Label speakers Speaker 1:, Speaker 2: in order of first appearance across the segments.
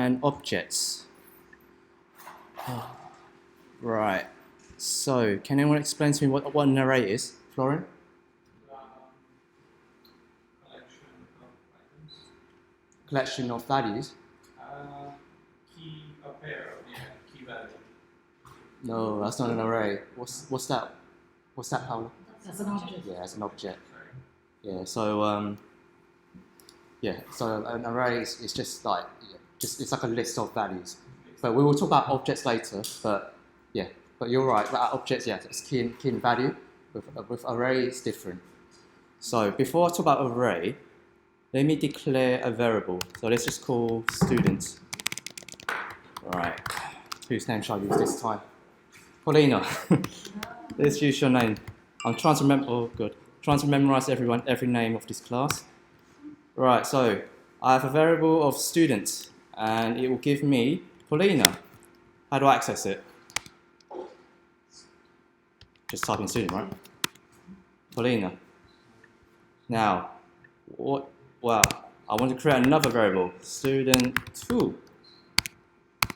Speaker 1: and objects. Right. So, can anyone explain to me what an array is, Florian? Collection of values.
Speaker 2: Key, a pair, key value.
Speaker 1: No, that's not an array. What's that? What's that, Paula?
Speaker 3: That's an object.
Speaker 1: Yeah, it's an object. Yeah. So so an array is just like it's like a list of values. But we will talk about objects later. But yeah, but you're right. About objects, yeah, it's key and value. With array, it's different. So before I talk about array, let me declare a variable. So let's just call student. Right. Whose name shall I use this time? Paulina. Let's use your name. I'm trying to remember. Oh, good. Trying to memorize every name of this class. Right. So I have a variable of student, and it will give me Paulina. How do I access it? Just type in student, right? Paulina. Now, what? Well, I want to create another variable, student2.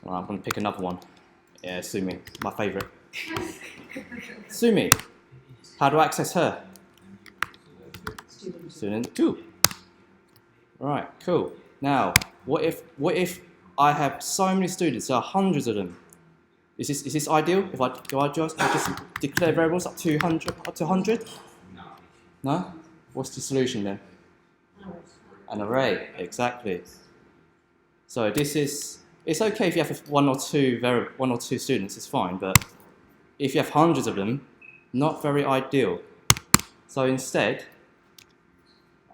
Speaker 1: Well, I'm going to pick another one. Yeah, Sumi, my favourite. Sumi, how do I access her? Student2. Right, cool. Now, what if I have so many students? There are hundreds of them. Is this ideal? If I just declare variables up to 100? No. What's the solution then? An array, exactly. So it's okay if you have one or two students, it's fine, but if you have hundreds of them, not very ideal. So instead,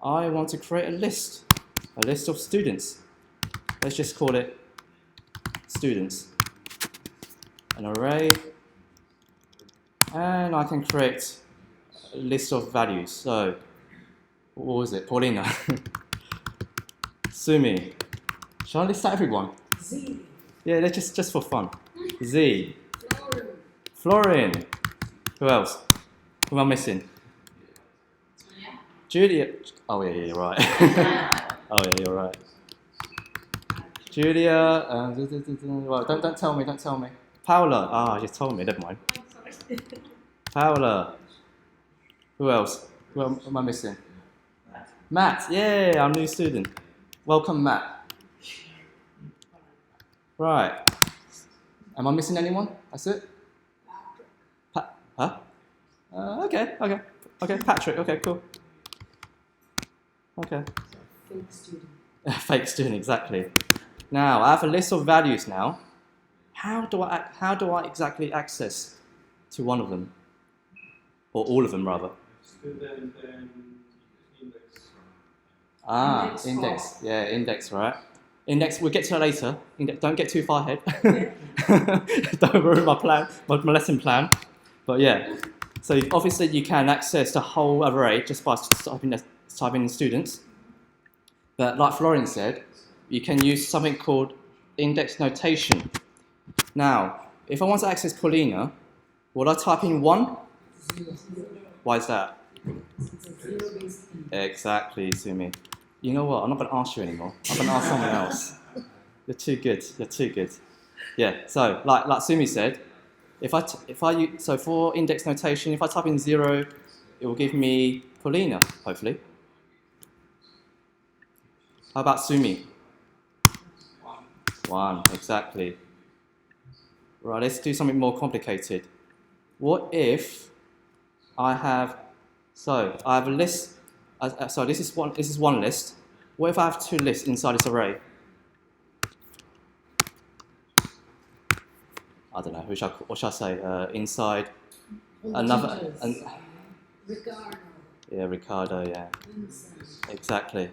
Speaker 1: I want to create a list of students. Let's just call it students. An array, and I can create a list of values. So, what was it? Paulina. Sumi. Shall I list out everyone?
Speaker 3: Z.
Speaker 1: Yeah, that's just for fun. Z. Florian. Who else? Who am I missing? Julia. Oh yeah, you're right. Oh yeah, you're right. Julia. Well, don't tell me. Paula. Ah, you told me. Never mind. Paula. Who else? Who am I missing? Matt. Yeah, our new student. Welcome, Matt. Right. Am I missing anyone? That's it? Huh? Okay. Patrick. Okay, cool. Okay.
Speaker 3: Fake student.
Speaker 1: Fake student, exactly. Now I have a list of values. Now, how do I exactly access to one of them, or all of them rather?
Speaker 2: Student and index.
Speaker 1: Ah, index. Yeah, index, right? Index, we'll get to that later. Don't get too far ahead. Don't ruin my plan, my lesson plan. But yeah, so obviously you can access the whole array just by typing in students. But like Florian said, you can use something called index notation. Now, if I want to access Paulina, will I type in 1? Why is that? Exactly, Sumi. You know what? I'm not going to ask you anymore. I'm going to ask someone else. You're too good. Yeah. So, like Sumi said, so for index notation, if I type in 0, it will give me Paulina, hopefully. How about Sumi? 1, exactly. Right. Let's do something more complicated. What if I have a list. So this is one list. What if I have 2 lists inside this array? I don't know. What should I say? Inside another.
Speaker 3: Ricardo.
Speaker 1: Yeah, Ricardo. Yeah. Exactly.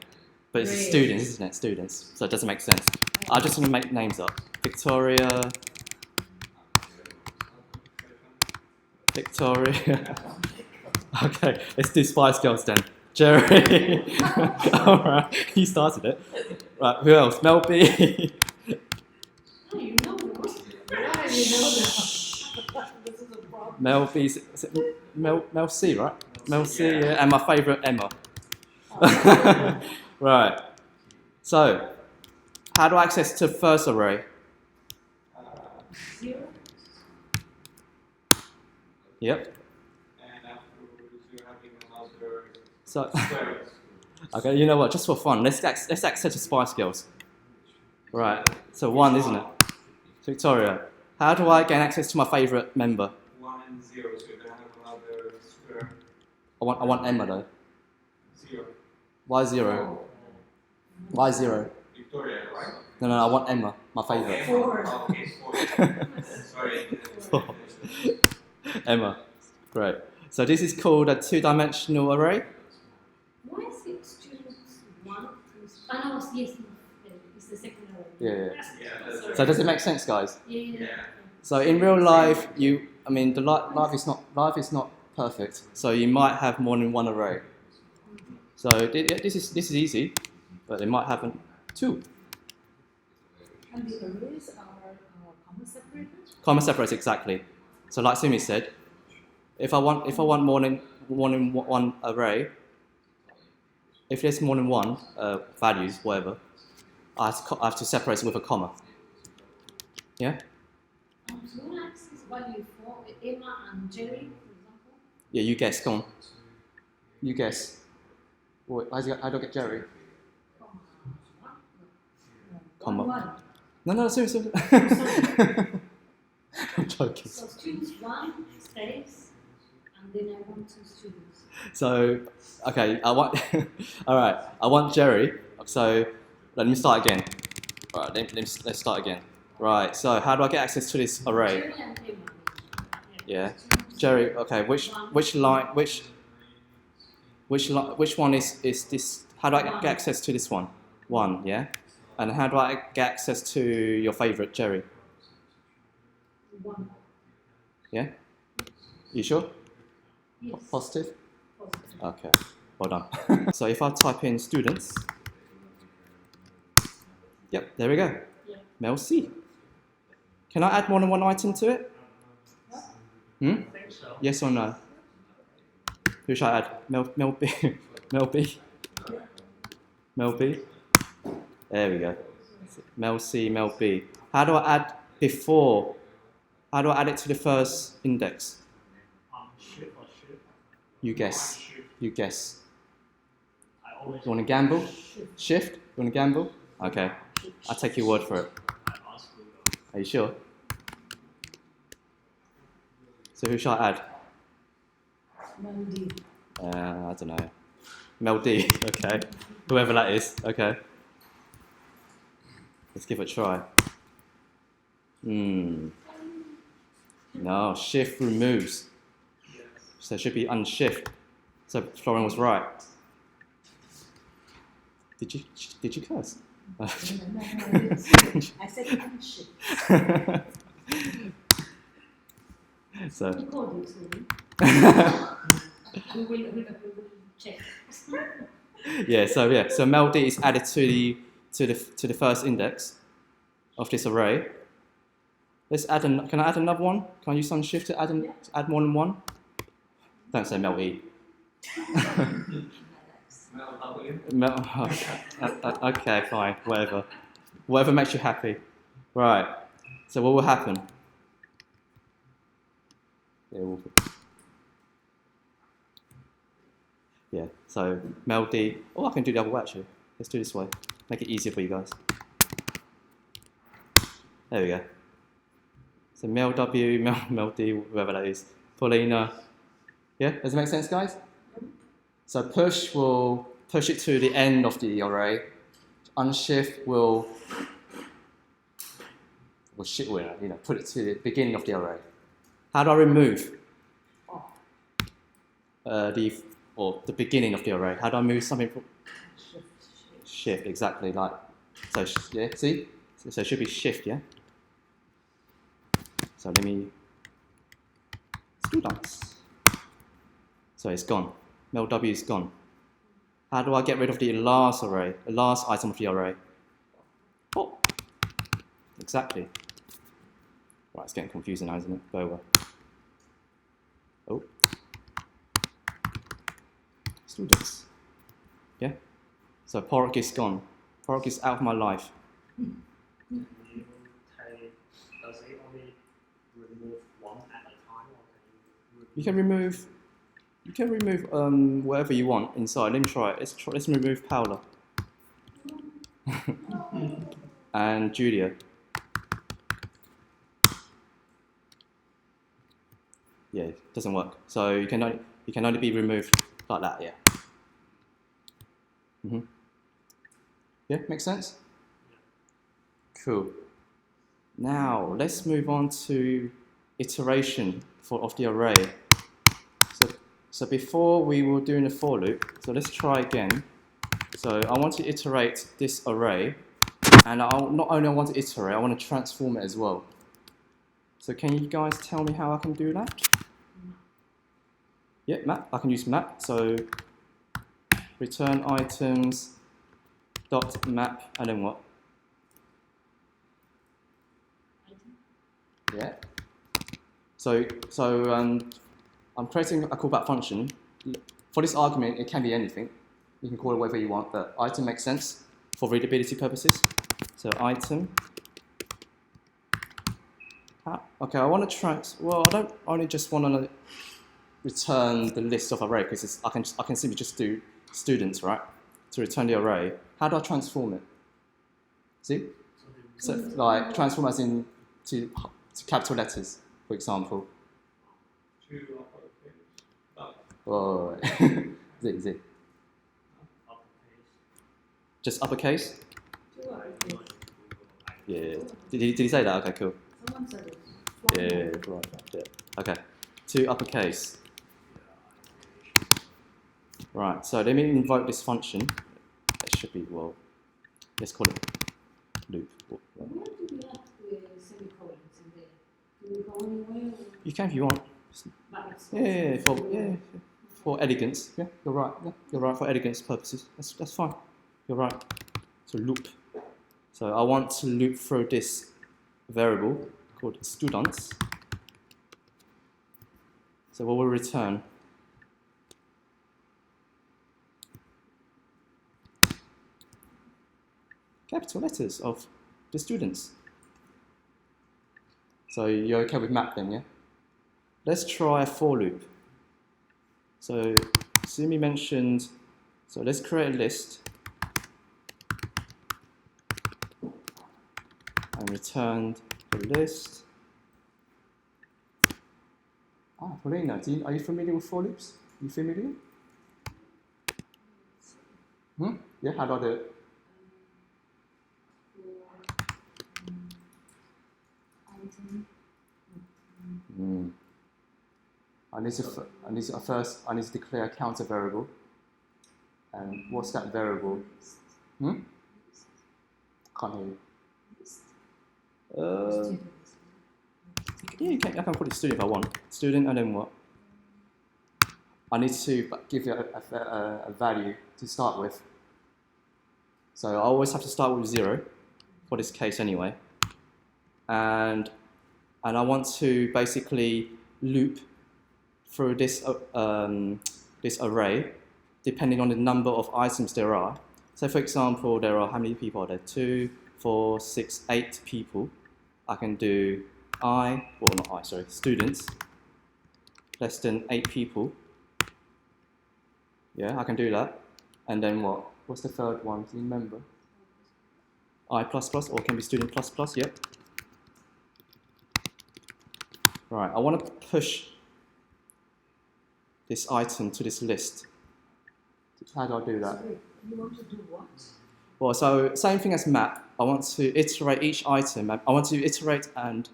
Speaker 1: But it's students, isn't it? Students. So it doesn't make sense. I'm just going to make names up. Victoria. Okay, let's do Spice Girls then. Jerry. Alright, he started it. Right, who else? Mel B.
Speaker 3: Oh, you know what? Why do you know that? This is a problem.
Speaker 1: Mel B. Is it Mel C, right? Mel C, yeah. And my favourite, Emma. Right. So, how do I access to first array?
Speaker 3: 0.
Speaker 1: Yep.
Speaker 2: And afterwards you're having another
Speaker 1: So,
Speaker 2: square.
Speaker 1: okay, you know what? Just for fun, let's access to Spice Girls. Right. So 1, isn't it? Victoria, how do I gain access to my favourite member?
Speaker 2: 1 and 0, so you're gonna have another square.
Speaker 1: I want Emma though.
Speaker 2: 0.
Speaker 1: Why 0? Why 0?
Speaker 2: Victoria, right?
Speaker 1: No, I want Emma, my favourite.
Speaker 3: 4.
Speaker 2: Oh, okay, 4. Sorry.
Speaker 1: Emma. Great. So this is called a 2-dimensional array.
Speaker 3: Why is it students 1? No, yes, it's the second array.
Speaker 1: Yeah.
Speaker 2: Yeah, that's
Speaker 3: Sorry.
Speaker 1: So does it make sense, guys?
Speaker 3: Yeah.
Speaker 1: So in real life, life is not perfect. So you might have more than one array. So this is easy, but it might happen 2.
Speaker 4: And the arrays are comma separated?
Speaker 1: Comma separates exactly. So like Sumi said, if I want more than one array, if there's more than one values, whatever, I have to separate it with a comma. Yeah?
Speaker 3: So when I access value for Emma and Jerry, for example,
Speaker 1: Yeah, you guess, come on. You guess. Wait, how do I get Jerry? Comma.
Speaker 4: 1.
Speaker 1: No, seriously. I'm joking.
Speaker 3: So students 1 stays, and then I want 2 students.
Speaker 1: So, okay, I want Jerry. So, let me start again. Right, let's start again. Right, so how do I get access to this array?
Speaker 3: Jerry and Emma.
Speaker 1: Yeah.
Speaker 3: Students
Speaker 1: Jerry, okay, which one is this? How do I get access to this one? 1, yeah? And how do I get access to your favorite, Jerry?
Speaker 3: 1.
Speaker 1: Yeah? You sure?
Speaker 3: Yes.
Speaker 1: Positive?
Speaker 3: Positive.
Speaker 1: Okay, well done. So if I type in students, yep, there we go.
Speaker 3: Yeah.
Speaker 1: Mel C. Can I add more than one item to it? Hmm? Yes or no? Who should I add? Mel B. Mel B. Mel B. There we go. Mel C, Mel B. How do I add before? How do I add it to the first index?
Speaker 5: Shift or shift?
Speaker 1: You guess.
Speaker 5: Shift.
Speaker 1: You guess.
Speaker 5: I always
Speaker 1: You want to gamble? Shift? You want to gamble? Okay. I'll take your word for it.
Speaker 5: I ask Google.
Speaker 1: Are you sure? So who shall I add?
Speaker 4: Melody.
Speaker 1: I don't know. Mel D. Okay. Whoever that is. Okay. Let's give it a try. No, shift removes. So it should be unshift. So Florian was right. Did you curse?
Speaker 4: No, I said unshift.
Speaker 1: So
Speaker 3: You called it, Sumi. We will check.
Speaker 1: so Mel D is added to the first index of this array. Let's add can I add another one? Can I use some shift to add more than one? Don't say Mel E. Okay, fine, whatever. Whatever makes you happy. Right. So what will happen? Yeah, so Mel D. Oh, I can do the other way actually. Let's do it this way. Make it easier for you guys. There we go. So Mel W, Mel D, whoever that is. Paulina. Yeah, does it make sense, guys? So push will push it to the end of the array. Unshift will put it to the beginning of the array. How do I remove the beginning of the array? How do I move something from shift? Exactly, like so. Yeah, see. So it should be shift. Yeah. So let me do that. So it's gone. Mel W is gone. How do I get rid of the last array? The last item of the array? Oh, exactly. Right, it's getting confusing now, isn't it? Go away. Oh. Students. Yeah? So Porrick is gone. Porrick is out of my life.
Speaker 5: You take, does it only remove one at a time, or can
Speaker 1: You can remove whatever you want inside. Let me try it. Let's remove Paula and Julia. Yeah, it doesn't work. So you can only be removed like that. Yeah. Yeah, makes sense. Cool. Now let's move on to iteration of the array. So before we were doing a for loop, so let's try again. So I want to iterate this array, and not only I want to iterate, I want to transform it as well. So can you guys tell me how I can do that? Yeah, map. I can use map. So return items dot map, and then what? Yeah. So I'm creating a callback function. For this argument, it can be anything. You can call it whatever you want, but item makes sense for readability purposes. So item. Okay, I want to well, I don't only just want to return the list of array because I can simply just do students, right? To return the array. How do I transform it? See? So like transform as in to capital letters, for example.
Speaker 2: To uppercase.
Speaker 1: Oh, is it? Just uppercase? Yeah. Did he say that? Okay, cool.
Speaker 4: Someone said it.
Speaker 1: Yeah, right. Yeah. Okay. To uppercase. Right. So let me invoke this function. It should be, well, let's call it loop.
Speaker 4: Where do we have semicolons in there? Do we go anywhere?
Speaker 1: You can if you want.
Speaker 4: But it's
Speaker 1: For elegance. Yeah, you're right. Yeah, you're right. For elegance purposes, that's fine. You're right. So loop. So I want to loop through this variable called students. So what will return? Capital letters of the students. So you're okay with map then, yeah? Let's try a for loop. So Sumi mentioned, so let's create a list and return the list. Paulina, are you familiar with for loops? You familiar? Yeah, how do I do it? I need to declare a counter variable. And what's that variable? Can't hear you. Yeah, I can put it student if I want. Student, and then what? I need to give it a value to start with. So I always have to start with 0 for this case anyway. And I want to basically loop through this this array depending on the number of items there are. So for example, there are how many people are there? 2, 4, 6, 8 people. I can do students less than 8 people. Yeah, I can do that. And then what? What's the third one? Do you remember? I++, or can be student++, yep. Right, I want to push this item to this list. How do I do that?
Speaker 4: Sorry, you want to do what?
Speaker 1: Well, so same thing as map. I want to iterate each item. I want to iterate and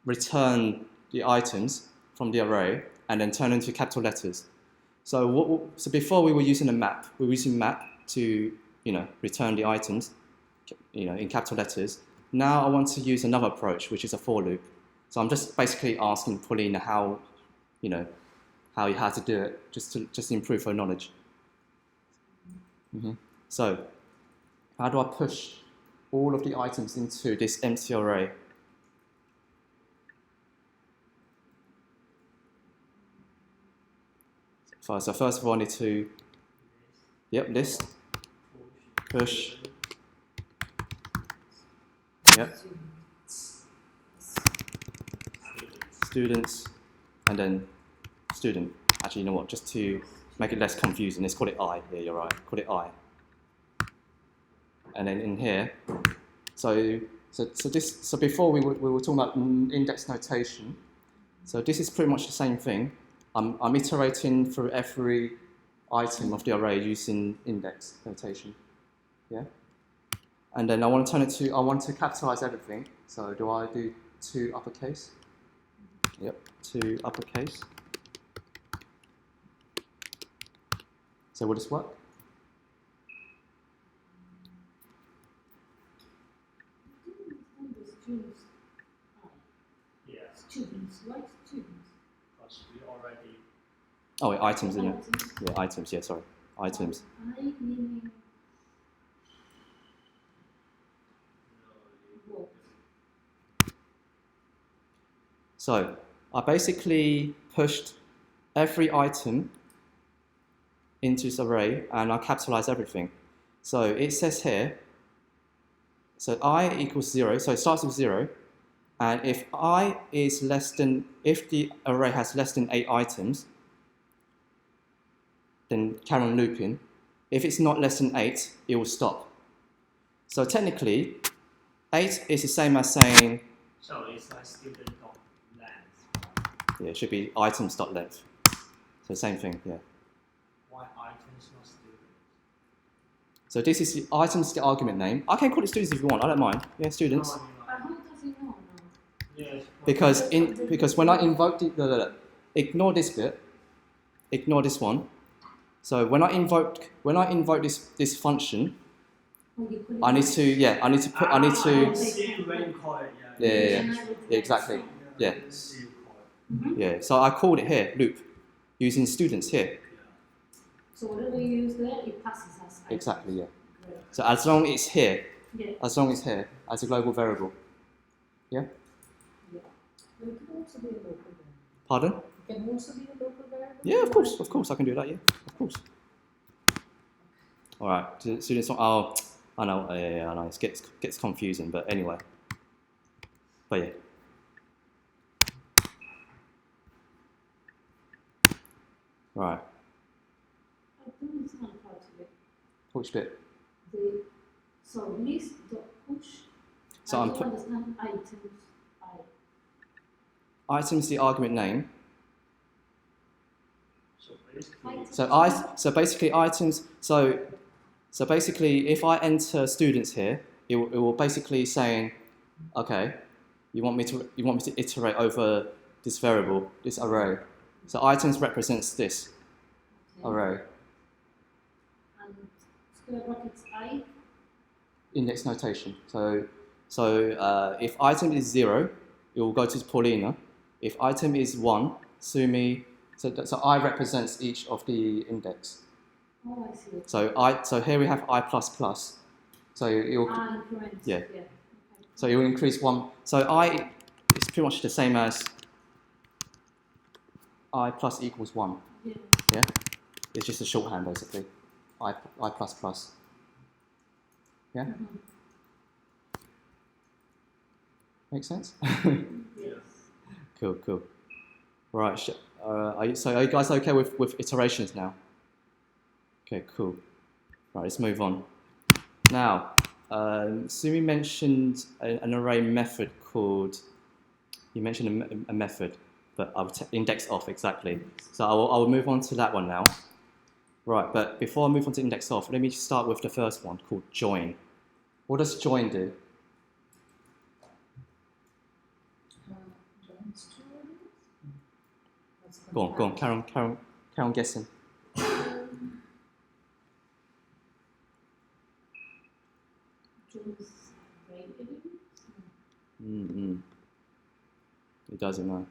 Speaker 1: return the items from the array and then turn into capital letters. So before we were using a map. We were using map to return the items in capital letters. Now I want to use another approach, which is a for loop. So I'm just basically asking Paulina how to do it, just to improve her knowledge. So how do I push all of the items into this empty array? So first of all, I need to list, push, Yep. Students, and then student. Actually, you know what? Just to make it less confusing, let's call it I. Yeah, you're right. Call it I. And then in here, so before we were talking about index notation. So this is pretty much the same thing. I'm iterating through every item of the array using index notation. Yeah. And then I want to capitalize everything. So do I do 2 uppercase? Yep, 2 uppercase. So will this work?
Speaker 5: Yeah,
Speaker 4: Students, right? Students.
Speaker 5: because we already.
Speaker 1: Oh, wait, items, isn't it?
Speaker 4: Items.
Speaker 1: Yeah, items. Yeah, sorry, items.
Speaker 4: I meaning what?
Speaker 1: So I basically pushed every item into this array, and I capitalized everything. So it says here. So I equals 0. So it starts with 0. And if I is less than, if the array has less than 8 items, then carry on looping. If it's not less than 8, it will stop. So technically, 8 is the same as saying,
Speaker 5: So it's like student.length.
Speaker 1: yeah, it should be items.length. So same thing, yeah.
Speaker 5: Why items not student?
Speaker 1: So this is the items, the argument name. I can call it students if you want, I don't mind. Yeah, students.
Speaker 5: No, I mean,
Speaker 4: But how does he know now?
Speaker 5: yes.
Speaker 1: Because when I invoke the, ignore this bit, ignore this one. So when I invoke this function,
Speaker 4: Oh, you couldn't
Speaker 1: I need to
Speaker 5: See when you call it, yeah.
Speaker 1: Yeah, exactly. Yeah.
Speaker 5: See you call it.
Speaker 1: Yeah. So I called it here loop, using students here.
Speaker 4: So whatever you use there, it passes as items.
Speaker 1: Exactly. Yeah.
Speaker 4: Great.
Speaker 1: So as long as it's here,
Speaker 4: Yeah.
Speaker 1: as long as it's here as a global variable. Yeah.
Speaker 4: Yeah. But it can also be a local variable.
Speaker 1: Pardon?
Speaker 4: It can also be a local variable.
Speaker 1: Yeah, of course I can do that. Yeah, of course. All right. Students. Oh, I know. Yeah, I know. It gets confusing, but anyway. But yeah. Right.
Speaker 4: I don't understand part of it.
Speaker 1: Which bit?
Speaker 4: So list dot push.
Speaker 1: So
Speaker 4: I
Speaker 1: I'm
Speaker 4: don't
Speaker 1: put
Speaker 4: understand items.
Speaker 1: items the argument name.
Speaker 5: So basically,
Speaker 1: So basically items. So basically, if I enter students here, it will basically saying, okay, you want me to iterate over this variable, this array. So items represents this array.
Speaker 4: And square brackets I.
Speaker 1: Index notation. So if item is 0, it will go to Paulina. If item is 1, Sumi. So I represents each of the index.
Speaker 4: Oh, I see.
Speaker 1: So here we have I plus plus. So it will
Speaker 4: Increments.
Speaker 1: Yeah.
Speaker 4: Okay.
Speaker 1: so it will increase 1. So I is pretty much the same as I plus equals 1.
Speaker 4: Yeah.
Speaker 1: Yeah, it's just a shorthand basically. I plus plus. Yeah, makes sense.
Speaker 4: Yes.
Speaker 1: Cool. Right. Are you guys okay with iterations now? Okay, cool. Right, let's move on. Now, Sumi mentioned an array method called. You mentioned a method, but I would index off exactly. So I will move on to that one now. Right, but before I move on to index off, let me just start with the first one called join. What does join do?
Speaker 4: Joins two elements? That's
Speaker 1: Go on,
Speaker 4: compact.
Speaker 1: carry on guessing.
Speaker 4: Joins array elements?
Speaker 1: It doesn't know.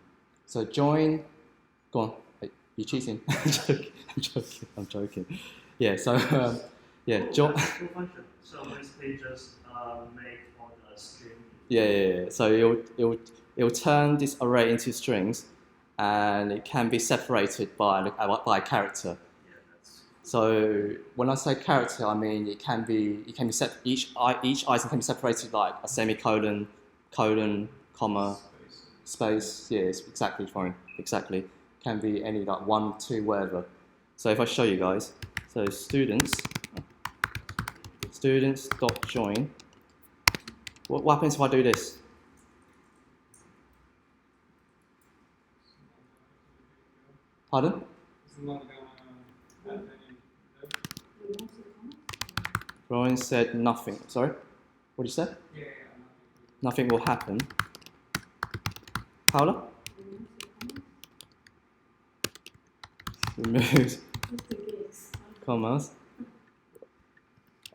Speaker 1: So join. Go on. Hey, you cheating? I'm joking. Yeah. So yeah. Join.
Speaker 5: Two function. So basically just make all the string.
Speaker 1: Yeah. So it'll turn this array into strings, and it can be separated by a character.
Speaker 5: Yeah, that's.
Speaker 1: So when I say character, I mean it can be each item can be separated like a semicolon, colon, comma, space. Yes, exactly, fine, exactly. Can be any like 1, 2, whatever. So if I show you guys, so students dot join. What happens if I do this? Pardon?
Speaker 2: It's not gonna add any.
Speaker 1: Ryan said nothing. Sorry, what did you say?
Speaker 2: Yeah,
Speaker 1: Nothing will happen. Paula? Remove commas.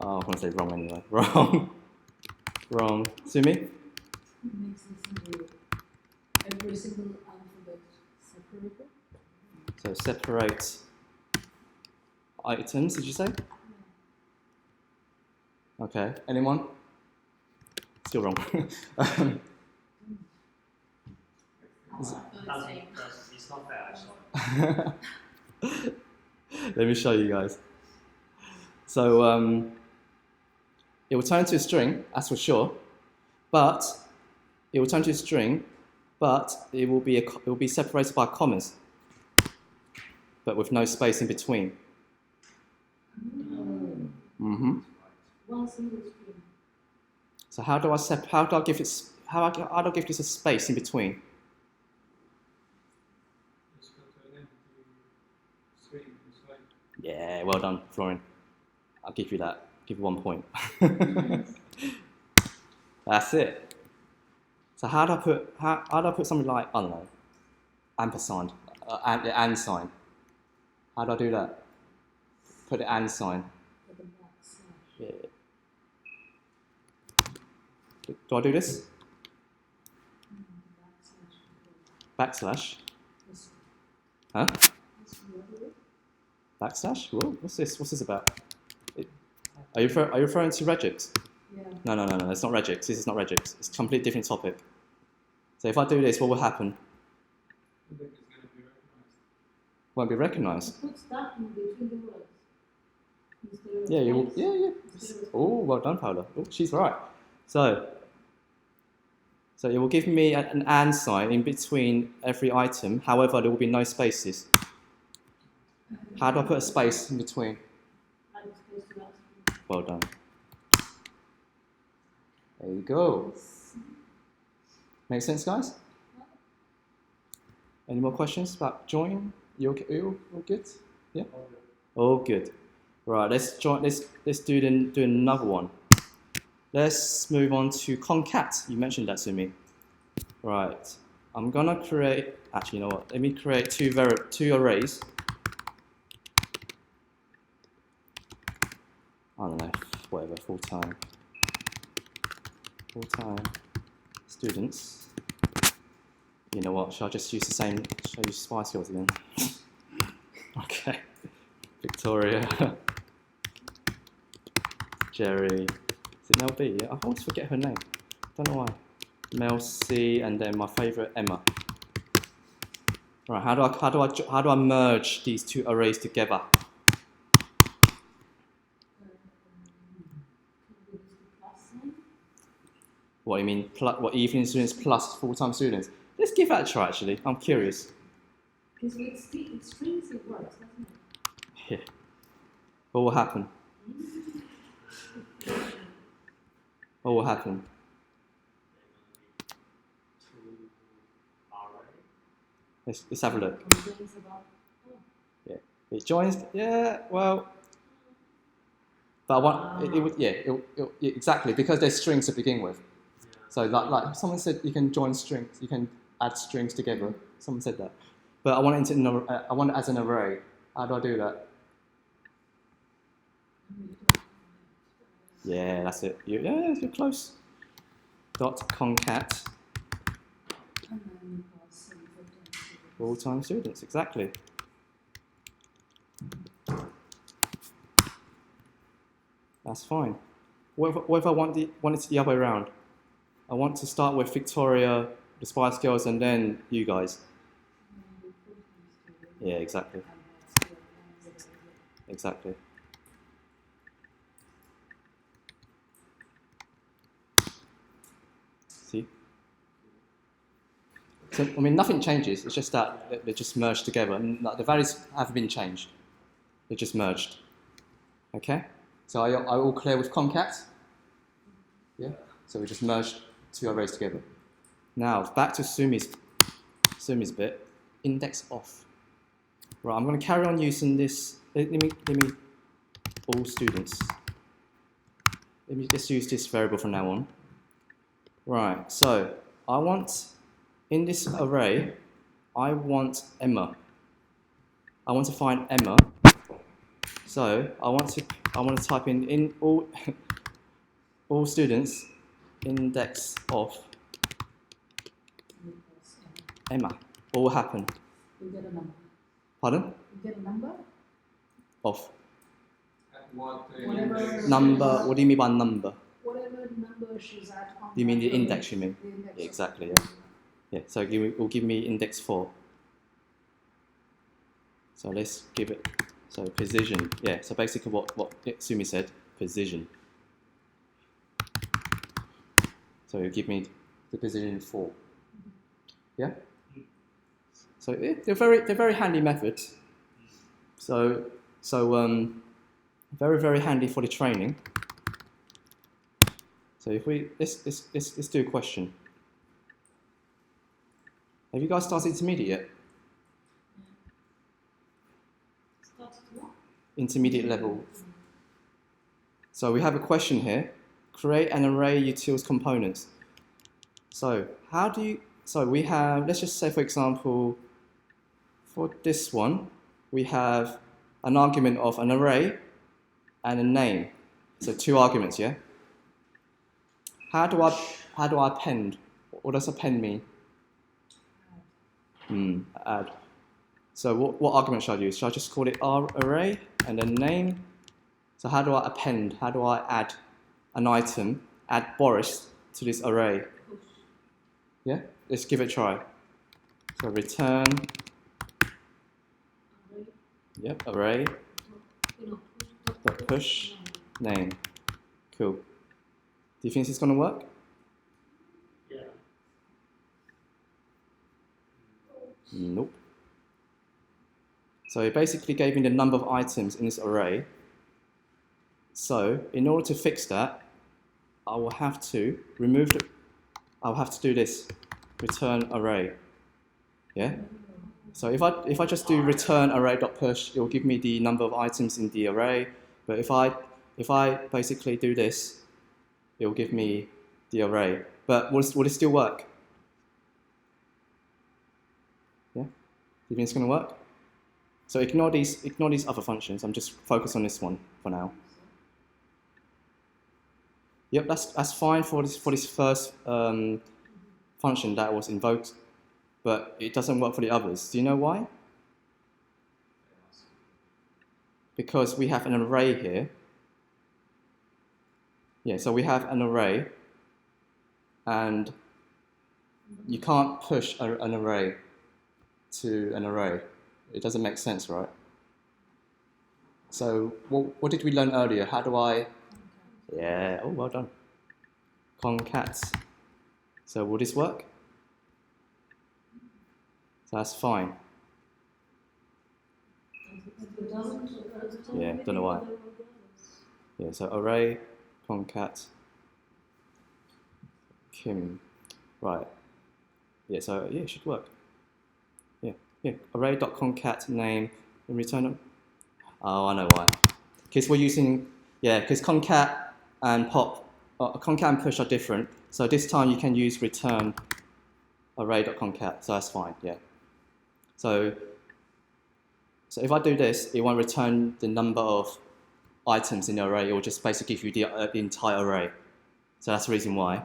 Speaker 1: Oh, I'm going to say wrong anyway. Wrong. Wrong. Sumi?
Speaker 4: It makes every single alphabet separated.
Speaker 1: So separate items, did you say? Okay. Anyone? Still wrong.
Speaker 5: It's not fair, actually.
Speaker 1: Let me show you guys. So it will turn into a string, that's for sure. But it will turn into a string, but it will be separated by commas, but with no space in between. Mm-hmm.
Speaker 4: One single string.
Speaker 1: So how do I give this a space in between?
Speaker 2: just go to an empty string. It's like
Speaker 1: Yeah, well done, Florian. I'll give you that. Give you 1 point. That's it. So how do I put something like, I don't know, ampersand, and sign? How do I do that? Put the and sign.
Speaker 4: With a backslash.
Speaker 1: Yeah. Do I do this?
Speaker 4: Backslash.
Speaker 1: Backslash? Huh?
Speaker 4: This one.
Speaker 1: Backslash? Whoa, what's this? What's this about? Are you referring to regex?
Speaker 4: Yeah.
Speaker 1: No, it's not regex. This is not regex. It's a completely different topic. So if I do this, what will happen?
Speaker 2: I think it's gonna be recognized.
Speaker 1: Won't be recognized.
Speaker 4: Put that in between the words. Instead of
Speaker 1: Yeah, you will,
Speaker 4: space.
Speaker 1: yeah.
Speaker 4: Instead of
Speaker 1: Oh, well done, Paula. Oh, she's right. So it will give me an and sign in between every item. However, there will be no spaces. How do I put a space in between?
Speaker 4: add space to that.
Speaker 1: Well done. There you go. Make sense, guys? Any more questions about join? You okay? You all good? Yeah. All good. Right. Let's do another one. Let's move on to concat. You mentioned that to me. Right. I'm gonna create. Actually, you know what? Let me create two arrays. I don't know. Whatever. Full time students. You know what? Shall I just use the same? Shall I use Spice Girls again? Okay. Victoria. Jerry. Is it Mel B? Yeah, I always forget her name. Don't know why. Mel C, and then my favourite Emma. Right. How do I merge these two arrays together? What you mean? What evening students plus full-time students? Let's give that a try. Actually, I'm curious.
Speaker 4: Because with strings it works, doesn't it?
Speaker 1: Yeah. What will happen? What will happen? Let's have a look.
Speaker 4: Complaints about,
Speaker 1: Yeah. It joins. Yeah. Well. But I want it would. Yeah. Exactly, because there's strings to begin with. So like someone said, you can join strings. You can add strings together. Someone said that. But I want it as an array. How do I do that? Yeah, that's it. You're close. Dot concat
Speaker 4: and then you pass some photos.
Speaker 1: full-time students. Exactly. That's fine. What if I want it the other way around? I want to start with Victoria, the Spice Girls, and then you guys. Yeah, exactly. exactly. See? So, I mean, nothing changes. It's just that they're just merged together, and the values haven't been changed. They're just merged. Okay? So are you all clear with concat? Yeah? So we just merged two arrays together. Now, back to Sumi's bit, index off. Right, I'm going to carry on using this. Let me all students. Let me just use this variable from now on. Right, so I want, in this array, I want Emma. I want to find Emma. So I want to type in all all students index of Emma. What will happen?
Speaker 4: You get a number.
Speaker 1: Pardon?
Speaker 4: You get a number.
Speaker 1: Of
Speaker 2: At what
Speaker 4: Whatever
Speaker 1: number. What do you mean by number?
Speaker 4: Whatever number she's at. On
Speaker 1: You mean the
Speaker 4: that
Speaker 1: index?
Speaker 4: row,
Speaker 1: You mean?
Speaker 4: the index.
Speaker 1: Yeah, exactly. Yeah. Yeah. So it will give me index 4. So let's give it. So position. Yeah. So basically, what Sumi said. Position. So it'll give me the position 4. Yeah. So they're very handy methods. So very handy for the training. So if we let's do a question. Have you guys started intermediate yet?
Speaker 4: Started what?
Speaker 1: Intermediate level. So we have a question here. Create an array utils components. So how do you? So we have. Let's just say, for example, for this one, we have an argument of an array and a name. So 2 arguments, yeah. How do I append? What does append mean? Add. So what argument should I use? Should I just call it array and then name? So how do I append? How do I add an item, add Boris to this array? Yeah? Let's give it a try. So return, yep, array, dot push, name. Cool. Do you think this is going to work?
Speaker 5: Yeah.
Speaker 1: Nope. So it basically gave me the number of items in this array. So in order to fix that, I will have to remove the, I'll have to do this, return array. Yeah? So if I just do return array.push, it will give me the number of items in the array. But if I basically do this, it will give me the array. But will it still work? Yeah? Do you think it's going to work? So ignore these other functions. I'm just focused on this one for now. Yep, that's fine for this first function that was invoked, but it doesn't work for the others. Do you know why? Because we have an array here. Yeah, so we have an array, and you can't push an array to an array. It doesn't make sense, right? So what did we learn earlier? How do I... Yeah, oh, well done. Concat. So will this work? So that's fine. Yeah, don't know why. Yeah, so array, concat, Kim. Right. Yeah, so yeah, it should work. Yeah, array.concat name and return. Oh, I know why. Because we're using, yeah, because concat and pop, concat and push are different. So this time you can use return array.concat. So that's fine. Yeah. So if I do this, it won't return the number of items in the array. It will just basically give you the entire array. So that's the reason why.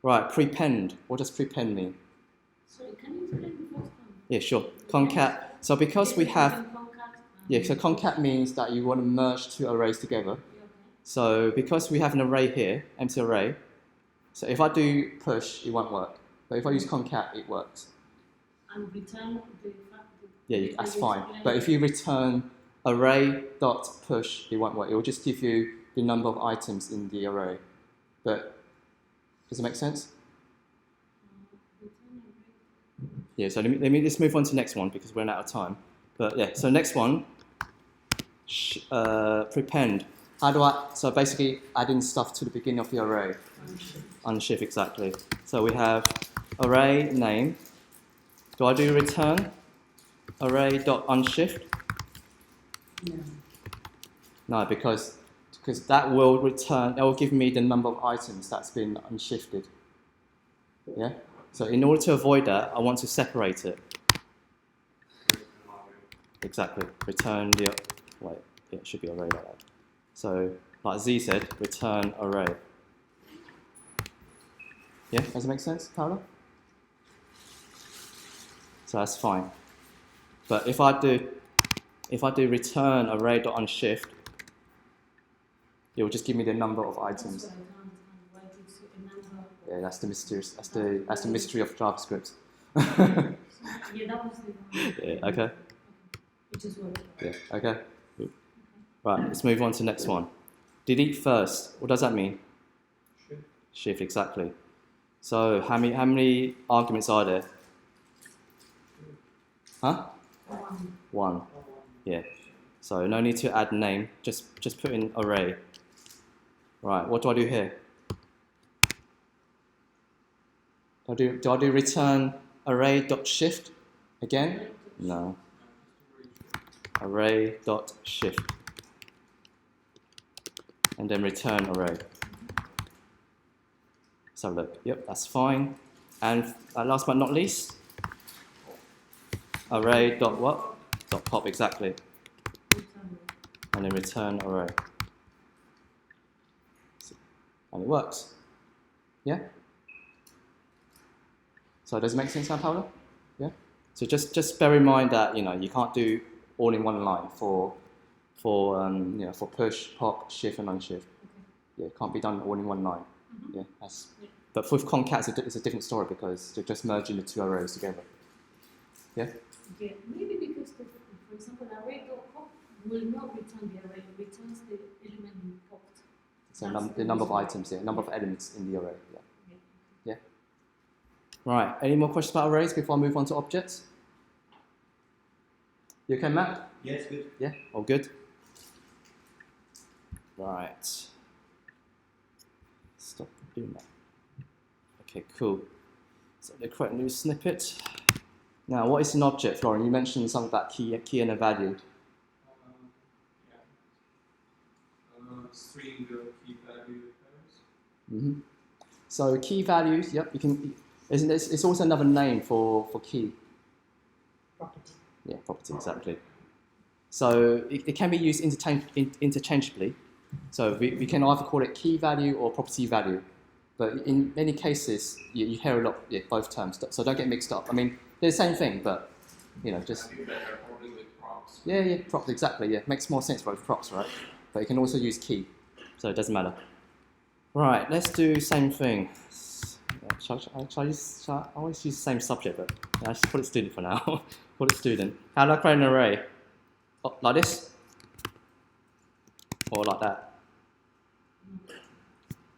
Speaker 1: Right. Prepend. What does prepend mean?
Speaker 4: Sorry, can you explain the first one?
Speaker 1: Yeah, sure. Concat. So because we have, yeah, so concat means that you want to merge 2 arrays together. So because we have an array here, empty array, so if I do push, it won't work. But if I use concat, it works.
Speaker 4: And return the
Speaker 1: Yeah, that's fine. But if you return array.push, it won't work. It will just give you the number of items in the array. But does it make sense? Yeah, so let me just move on to the next one because we're out of time. But yeah, so next one, prepend. How do I, so basically adding stuff to the beginning of the array. Unshift, exactly. So we have array name. Do I do return array.unshift? No, because that will return, that will give me the number of items that's been unshifted. Yeah? So in order to avoid that, I want to separate it. Exactly. Return the, wait, yeah, it should be array like that. So, like Z said, return array. Yeah, does it make sense, Paolo? So that's fine. But if I do return array.unshift, it will just give me the number of items. Yeah, that's the mysterious. That's the mystery of JavaScript.
Speaker 4: Yeah, that was the one.
Speaker 1: Yeah. Okay.
Speaker 4: It just worked.
Speaker 1: Yeah. Okay. Right. Let's move on to the next one. Delete first. What does that mean? Shift. Exactly. So how many arguments are there? Huh? One. Yeah. So no need to add name. Just put in array. Right. What do I do here? Do I do return array.shift again? No. Array.shift. And then return array. Let's have a look. Yep, that's fine. And last but not least, array.what? .pop, exactly. And then return array. And it works. Yeah? So does it make sense now, Paolo? Yeah? So just bear in mind that you can't do all in one line for push, pop, shift, and unshift. Yeah, it can't be done all in one line. Yeah, but with concats it's a different story because you're just merging the two arrays together. Yeah?
Speaker 4: Yeah, maybe because, for example, array.pop will not return the array, it returns the element in popped.
Speaker 1: So the number of items, yeah, number of elements in the array. Yeah. Yeah? Right, any more questions about arrays before I move on to objects? You okay, Matt?
Speaker 5: Yes, good.
Speaker 1: Yeah, all good? Right. Stop doing that. Okay, cool. So they create a new snippet. Now, what is an object, Florian? You mentioned something about key and a value.
Speaker 2: String key value pairs.
Speaker 1: Mm-hmm. So key values, yep, you can. It's also another name for key.
Speaker 4: Property.
Speaker 1: Yeah, property, exactly. So it can be used interchangeably. So we can either call it key value or property value. But in many cases, you hear a lot, both terms. So don't get mixed up. I mean, they're the same thing, but just.
Speaker 2: I think better probably with props.
Speaker 1: Yeah, props, exactly. Yeah, makes more sense with props, right? But you can also use key, so it doesn't matter. Right, let's do same thing. I always use the same subject, but I just call it student for now. Call it student. How do I create an array? Oh, like this? Or like that?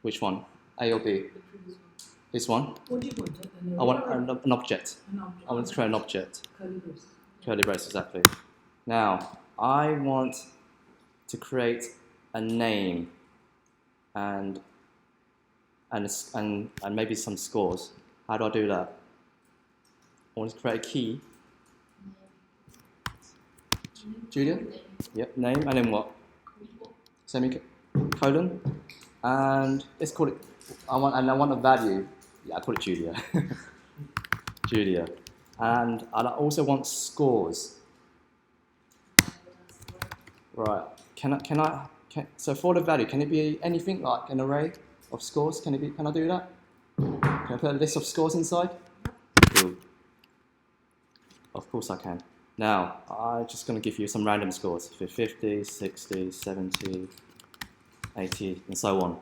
Speaker 1: Which one? A or B?
Speaker 4: The previous one.
Speaker 1: This one?
Speaker 4: What do you want?
Speaker 1: I want an object.
Speaker 4: An object.
Speaker 1: I want to create an object.
Speaker 4: Curly braces.
Speaker 1: Curly brace, exactly. Now, I want to create a name and maybe some scores. How do I do that? I want to create a key. Julia? Yep, name, and then what? Semicolon. And let's call it, I want a value. Yeah, I call it Julia. Julia. And I also want scores. Right. So for the value, can it be anything like an array of scores? Can I do that? Can I put a list of scores inside? Cool. Of course I can. Now, I'm just going to give you some random scores. 50, 60, 70, 80, and so on.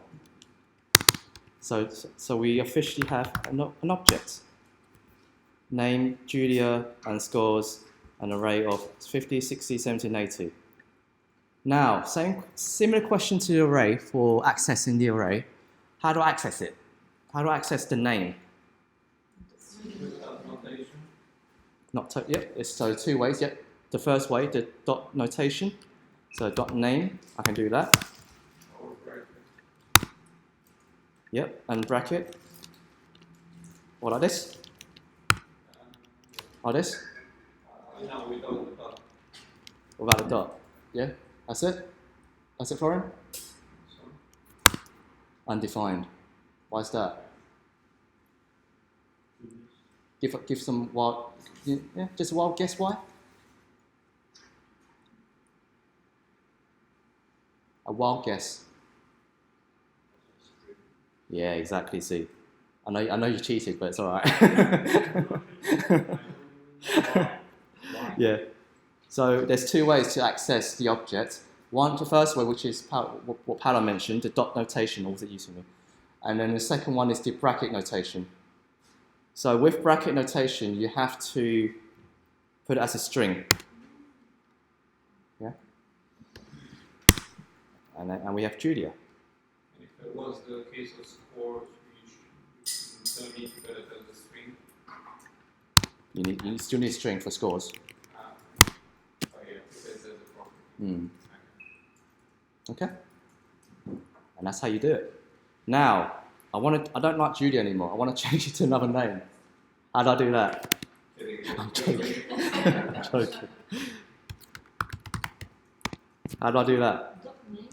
Speaker 1: So we officially have an object. Name, Julia, and scores, an array of 50, 60, 70, and 80. Now, similar question to the array for accessing the array. How do I access it? How do I access the name?
Speaker 2: Without notation.
Speaker 1: So 2 ways. Yep. The first way, the dot notation. So dot name, I can do that.
Speaker 2: Or bracket.
Speaker 1: Yep, and bracket. What like this? Like this?
Speaker 2: Now without the dot.
Speaker 1: Without a dot. Yeah, that's it. That's it for him.
Speaker 2: So,
Speaker 1: Undefined. Why is that? Give some wild. Yeah, just a wild guess why. A wild guess. Yeah, exactly. See, I know you cheated, but it's all right. Yeah. So there's 2 ways to access the object. One, the first way, which is what Paolo mentioned, the dot notation, always using it. And then the second one is the bracket notation. So with bracket notation, you have to put it as a string. Yeah. And we have Julia.
Speaker 2: if it was the case of scores, you still need to put it as a string.
Speaker 1: You still need a string for scores.
Speaker 2: Oh yeah, if it's as a property.
Speaker 1: Okay. And that's how you do it. Now, I don't like Julia anymore. I want to change it to another name. How do I do that? I'm joking. I'm joking. How do I do that?
Speaker 4: Dot name.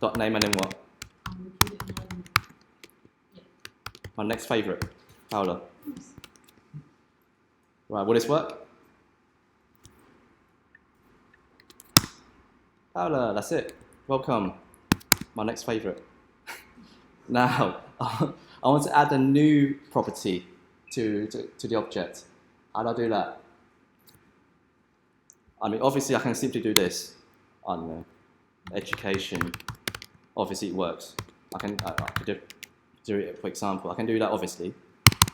Speaker 1: Dot name and then what?
Speaker 4: Put it in. Yeah.
Speaker 1: My next favourite, Paolo. Right, will this work? Paola, that's it. Welcome. My next favourite. Now, I want to add a new property to the object. How do I do that? I mean, obviously, I can simply do this. I don't know. Education. Obviously, it works. I could do it, for example. I can do that, obviously.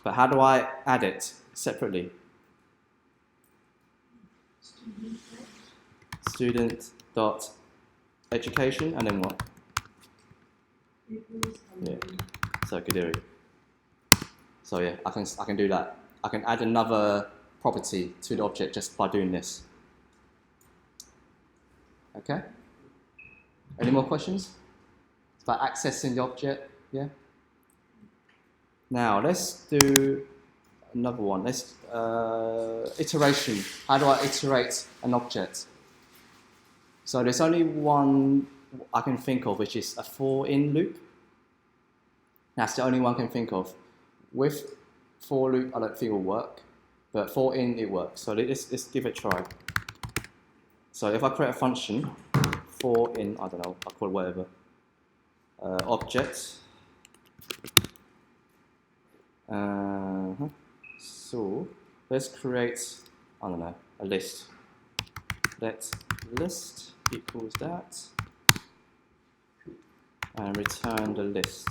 Speaker 1: But how do I add it separately? Student dot education, and then what? Yeah. So Kadiri. So yeah, I can do that. I can add another property to the object just by doing this. Okay? Any more questions? It's about accessing the object, yeah? Now let's do another one. Let's iteration. How do I iterate an object? So there's only one I can think of, which is a for in loop. That's the only one I can think of. With for loop, I don't think it will work, but for in it works. So let's give it a try. So if I create a function for in, I don't know, I'll call it whatever, object. So let's create, I don't know, a list. Let list equals that, and return the list.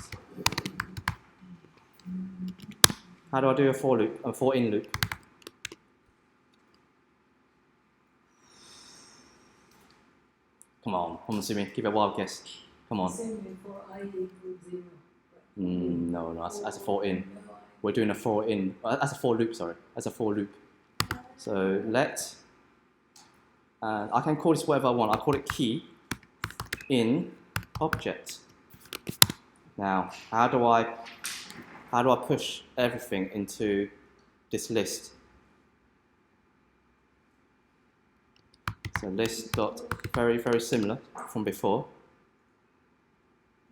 Speaker 1: How do I do a for loop, a for in loop? Come on, Simi, give it a wild guess. Come on.
Speaker 3: Same way for I equals 0.
Speaker 1: No, that's a for in. We're doing a for in, as a for loop, sorry, as a for loop. So let, and I can call this whatever I want. I call it key in object. Now, how do I push everything into this list? So list dot very, very similar from before.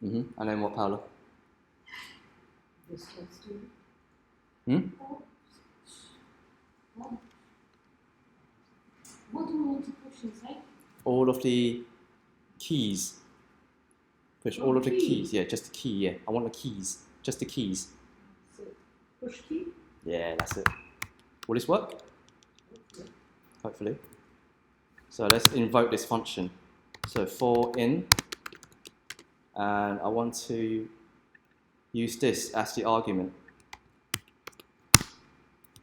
Speaker 1: And then what, Paolo?
Speaker 3: This has to
Speaker 4: What do we want to push inside?
Speaker 1: All of the keys. Push all of the keys. Yeah, just the key. Yeah, I want the keys. Just the keys.
Speaker 3: So push key.
Speaker 1: Yeah, that's it. Will this work? Hopefully. So let's invoke this function. So for in, and I want to use this as the argument.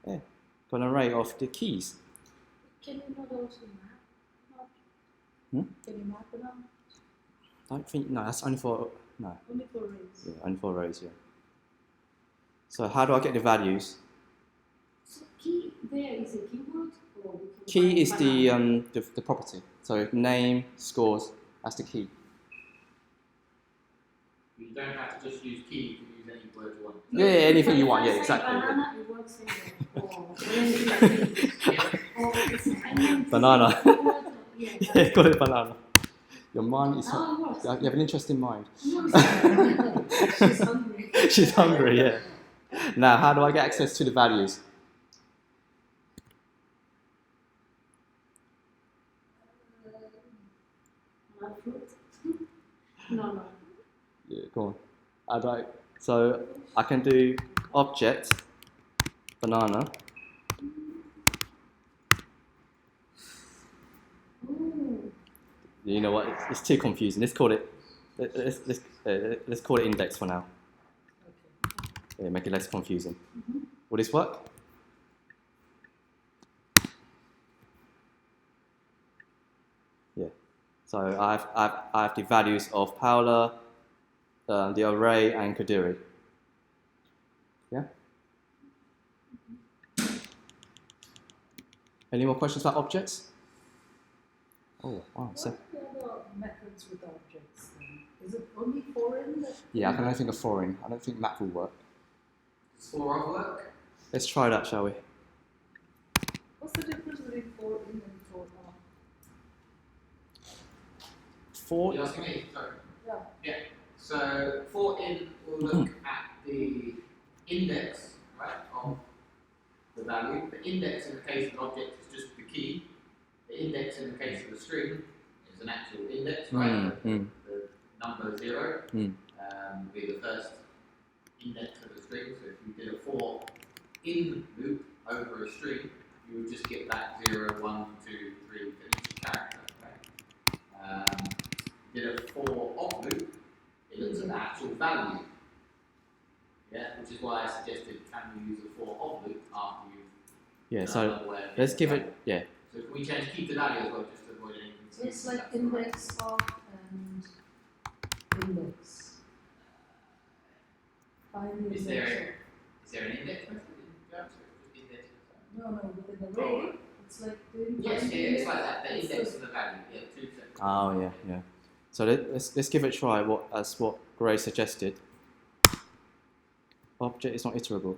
Speaker 1: Yeah, got an array of the keys.
Speaker 4: Can you not also map?
Speaker 3: Can you map it out?
Speaker 1: Don't think, no, that's only for, no,
Speaker 3: Only for arrays.
Speaker 1: yeah, only for arrays, yeah. So how do I get the values?
Speaker 4: So key there is a keyword or we can
Speaker 1: Key
Speaker 4: find
Speaker 1: is
Speaker 4: banana?
Speaker 1: the property. So name, scores, that's the key.
Speaker 6: You don't have to just use key, you can use any word you want.
Speaker 1: Yeah, anything you want, yeah,
Speaker 4: If I say
Speaker 1: exactly. Yeah.
Speaker 4: banana, it works anywhere. Or I meant
Speaker 1: Banana.
Speaker 4: keyword, yeah,
Speaker 1: Yeah, call it banana. Your mind is,
Speaker 4: oh, it works.
Speaker 1: you have an interesting mind.
Speaker 4: She's hungry.
Speaker 1: She's hungry, yeah. Now, how do I get access to the values?
Speaker 4: Not fruit. No.
Speaker 1: Yeah, go on. How do I, so I can do object, banana.
Speaker 4: Ooh.
Speaker 1: You know what? It's too confusing. Let's call it. Let's call it index for now. Yeah, make it less confusing. Will this work? Yeah. So I have the values of Paula, the array, and Kadiri. Yeah. Any more questions about objects? Oh, wow. So,
Speaker 3: What are the other methods with objects then? Is it only foreign that?
Speaker 1: yeah, I can only think of foreign. I don't think map will work.
Speaker 6: Does for of work?
Speaker 1: Let's try that, shall we?
Speaker 3: What's the difference between for in and for out?
Speaker 1: For,
Speaker 6: You asking me? Sorry.
Speaker 3: Yeah.
Speaker 6: Yeah. So for in will look at the index, right, of the value. The index in the case of an object is just the key. The index in the case of a string is an actual index, right? The number 0 will be the first index of a string. So if you did a for in loop over a string, you would just get that 0, 1, 2, 3 for each character, right? Did a for of loop, it looks at the actual value. Yeah, which is why I suggested can you use a for of loop after you.
Speaker 1: yeah, so let's give it, yeah.
Speaker 6: So can we change key to value as well, just to avoid any
Speaker 3: So it's like
Speaker 6: confusion?
Speaker 3: index of and index. Find the
Speaker 6: Is
Speaker 3: index
Speaker 6: there an index method in JavaScript? Just index method?
Speaker 3: of. No, with an array, it's like doing
Speaker 6: Yes,
Speaker 3: find
Speaker 6: yeah,
Speaker 3: the
Speaker 6: it's like that. The
Speaker 3: It's
Speaker 6: index and the value. Yeah, 2 separate.
Speaker 1: Oh, yeah. So let's give it a try. As what Gray suggested. Object is not iterable.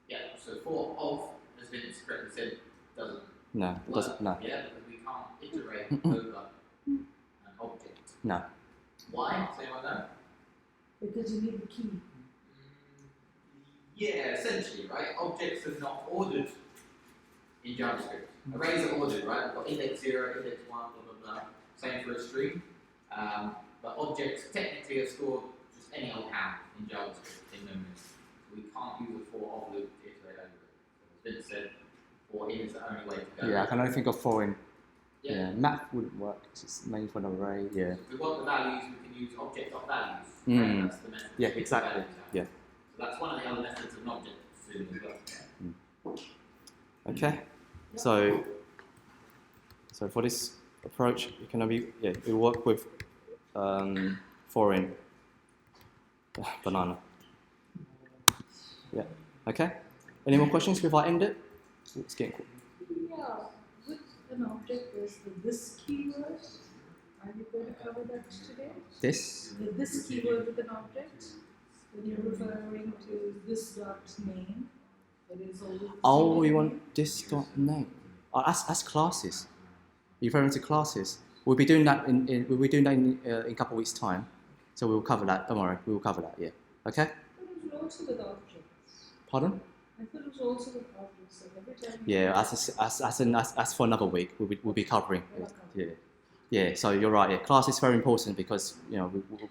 Speaker 6: Yeah. So for of, as Vince correctly said, doesn't
Speaker 1: No, it
Speaker 6: work.
Speaker 1: doesn't. No,
Speaker 6: Yeah, because we can't iterate over an object.
Speaker 1: no.
Speaker 6: Why? Does anyone know?
Speaker 3: because you need the key.
Speaker 6: Yeah, essentially, right? Objects are not ordered in JavaScript. Arrays are ordered, right? We've got index 0, index 1, blah, blah, blah. Same for a string. But objects technically are stored just any old how in JavaScript, in memory. So we can't use a for of loop to iterate over it. As Vince said, for in is the only way to go.
Speaker 1: Yeah, I can only think of foreign.
Speaker 6: Yeah.
Speaker 1: Yeah, map wouldn't work. 'Cause it's named for an array. Yeah.
Speaker 6: So if we want the values, we can use object.values.
Speaker 1: Mm.
Speaker 6: Right? That's the method.
Speaker 1: Yeah,
Speaker 6: to get the
Speaker 1: exactly.
Speaker 6: values out.
Speaker 1: Yeah.
Speaker 6: So that's one of the other methods of an object doing as well.
Speaker 1: Okay. So for this approach, it can only we work with foreign banana. Yeah. Okay. Any more questions before I end it? It's getting cool.
Speaker 3: Yeah, with an object there's the this keyword. Are you going to cover that today?
Speaker 1: This.
Speaker 3: The this keyword with an object, when you're referring to this dot name, it is always.
Speaker 1: Oh, we want this dot name. Oh, that's classes. You're referring to classes. We'll be doing that in a couple of weeks' time. So we'll cover that. Don't worry, we will cover that. Yeah. Okay.
Speaker 3: I thought it was also with objects.
Speaker 1: Pardon?
Speaker 3: I thought it was also with objects. Like every time.
Speaker 1: Yeah. As for another week, we'll be covering. Yeah. Yeah. So you're right. Yeah. Class is very important because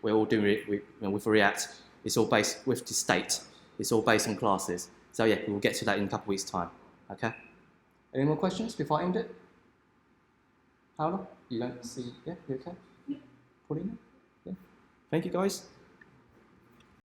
Speaker 1: we're all doing it. With React, it's all based with the state. It's all based on classes. So yeah, we'll get to that in a couple of weeks' time. Okay. Any more questions before I end it? Paula, you don't see? Yeah, you okay?
Speaker 3: Yeah.
Speaker 1: Paulina? Yeah. Thank you, guys.